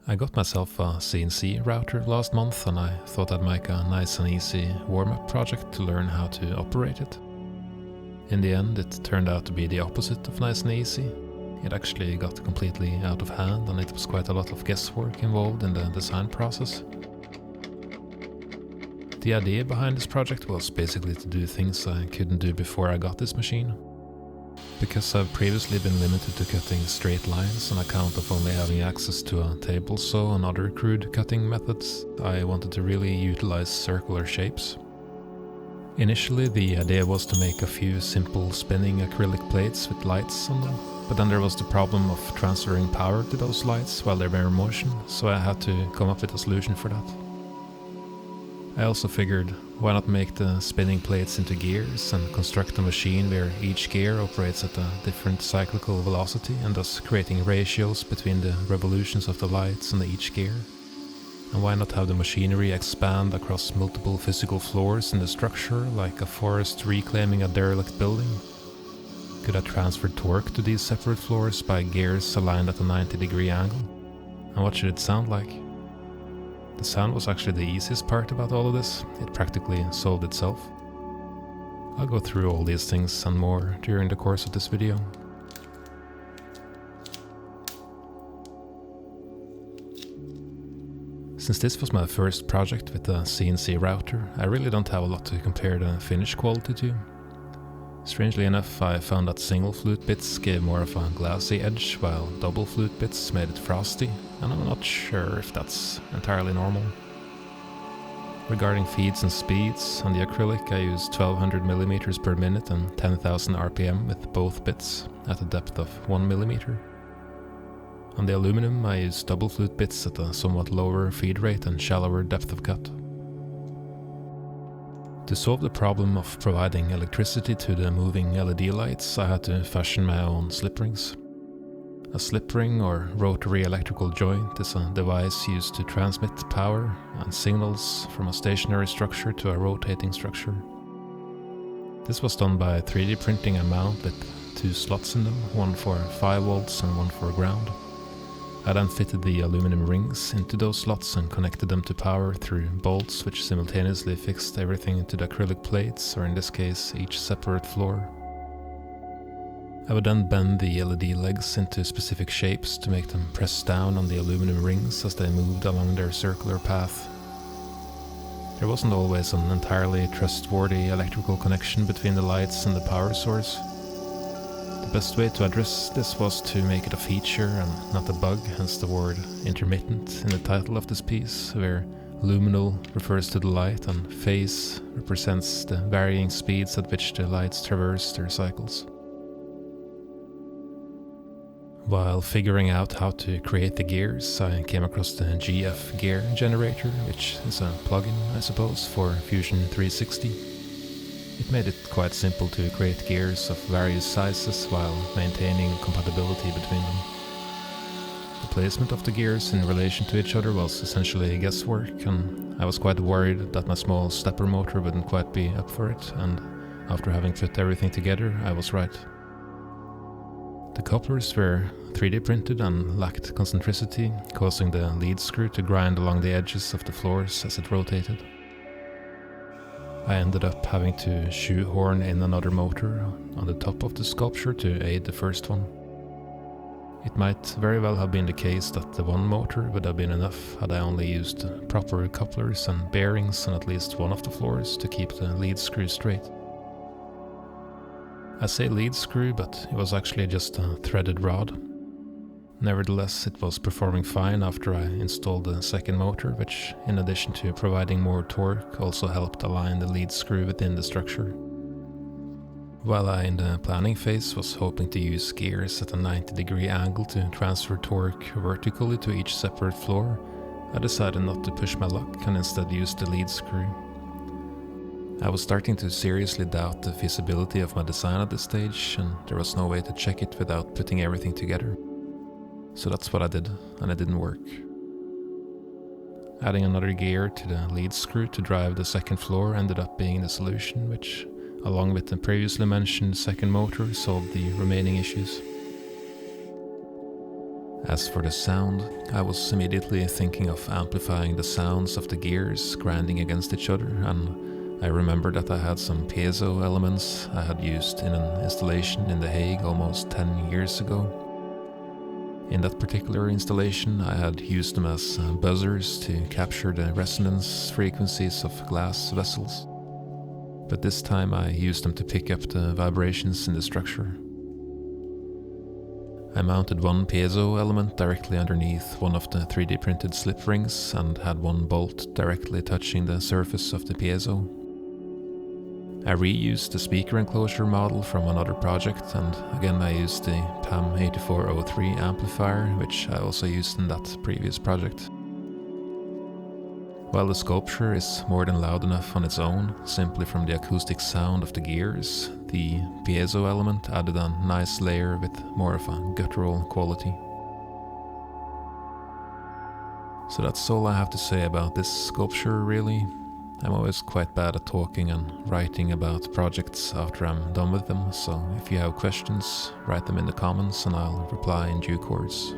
I got myself a CNC router last month and I thought I'd make a nice and easy warm-up project to learn how to operate it. In the end, it turned out to be the opposite of nice and easy. It actually got completely out of hand and it was quite a lot of guesswork involved in the design process. The idea behind this project was basically to do things I couldn't do before I got this machine. Because I've previously been limited to cutting straight lines on account of only having access to a table saw and other crude cutting methods, I wanted to really utilize circular shapes. Initially, the idea was to make a few simple spinning acrylic plates with lights on them, but then there was the problem of transferring power to those lights while they were in motion, so I had to come up with a solution for that. I also figured, why not make the spinning plates into gears and construct a machine where each gear operates at a different cyclical velocity and thus creating ratios between the revolutions of the lights and each gear? And why not have the machinery expand across multiple physical floors in the structure, like a forest reclaiming a derelict building? Could I transfer torque to these separate floors by gears aligned at a 90-degree angle? And what should it sound like? The sound was actually the easiest part about all of this. It practically solved itself. I'll go through all these things and more during the course of this video. Since this was my first project with a CNC router, I really don't have a lot to compare the finish quality to. Strangely enough, I found that single flute bits gave more of a glassy edge, while double flute bits made it frosty, and I'm not sure if that's entirely normal. Regarding feeds and speeds, on the acrylic I used 1200 mm per minute and 10,000 RPM with both bits at a depth of 1 mm. On the aluminum I used double flute bits at a somewhat lower feed rate and shallower depth of cut. To solve the problem of providing electricity to the moving LED lights, I had to fashion my own slip rings. A slip ring, or rotary electrical joint, is a device used to transmit power and signals from a stationary structure to a rotating structure. This was done by 3D printing a mount with 2 slots in them, one for 5 volts and one for ground. I then fitted the aluminum rings into those slots and connected them to power through bolts which simultaneously fixed everything into the acrylic plates, or in this case, each separate floor. I would then bend the LED legs into specific shapes to make them press down on the aluminum rings as they moved along their circular path. There wasn't always an entirely trustworthy electrical connection between the lights and the power source. The best way to address this was to make it a feature and not a bug, hence the word intermittent in the title of this piece, where luminal refers to the light and phase represents the varying speeds at which the lights traverse their cycles. While figuring out how to create the gears, I came across the GF gear generator, which is a plugin, I suppose, for Fusion 360. It made it quite simple to create gears of various sizes while maintaining compatibility between them. The placement of the gears in relation to each other was essentially guesswork, and I was quite worried that my small stepper motor wouldn't quite be up for it, and after having put everything together, I was right. The couplers were 3D printed and lacked concentricity, causing the lead screw to grind along the edges of the floors as it rotated. I ended up having to shoehorn in another motor on the top of the sculpture to aid the first one. It might very well have been the case that the one motor would have been enough had I only used proper couplers and bearings on at least one of the floors to keep the lead screw straight. I say lead screw, but it was actually just a threaded rod. Nevertheless, it was performing fine after I installed the second motor, which, in addition to providing more torque, also helped align the lead screw within the structure. While I, in the planning phase, was hoping to use gears at a 90-degree angle to transfer torque vertically to each separate floor, I decided not to push my luck and instead use the lead screw. I was starting to seriously doubt the feasibility of my design at this stage, and there was no way to check it without putting everything together. So that's what I did, and it didn't work. Adding another gear to the lead screw to drive the second floor ended up being the solution, which, along with the previously mentioned second motor, solved the remaining issues. As for the sound, I was immediately thinking of amplifying the sounds of the gears grinding against each other, and I remembered that I had some piezo elements I had used in an installation in The Hague almost 10 years ago. In that particular installation, I had used them as buzzers to capture the resonance frequencies of glass vessels, but this time I used them to pick up the vibrations in the structure. I mounted one piezo element directly underneath one of the 3D printed slip rings and had one bolt directly touching the surface of the piezo. I reused the speaker enclosure model from another project, and again I used the PAM8403 amplifier, which I also used in that previous project. While the sculpture is more than loud enough on its own, simply from the acoustic sound of the gears, the piezo element added a nice layer with more of a guttural quality. So that's all I have to say about this sculpture, really. I'm always quite bad at talking and writing about projects after I'm done with them, so if you have questions, write them in the comments and I'll reply in due course.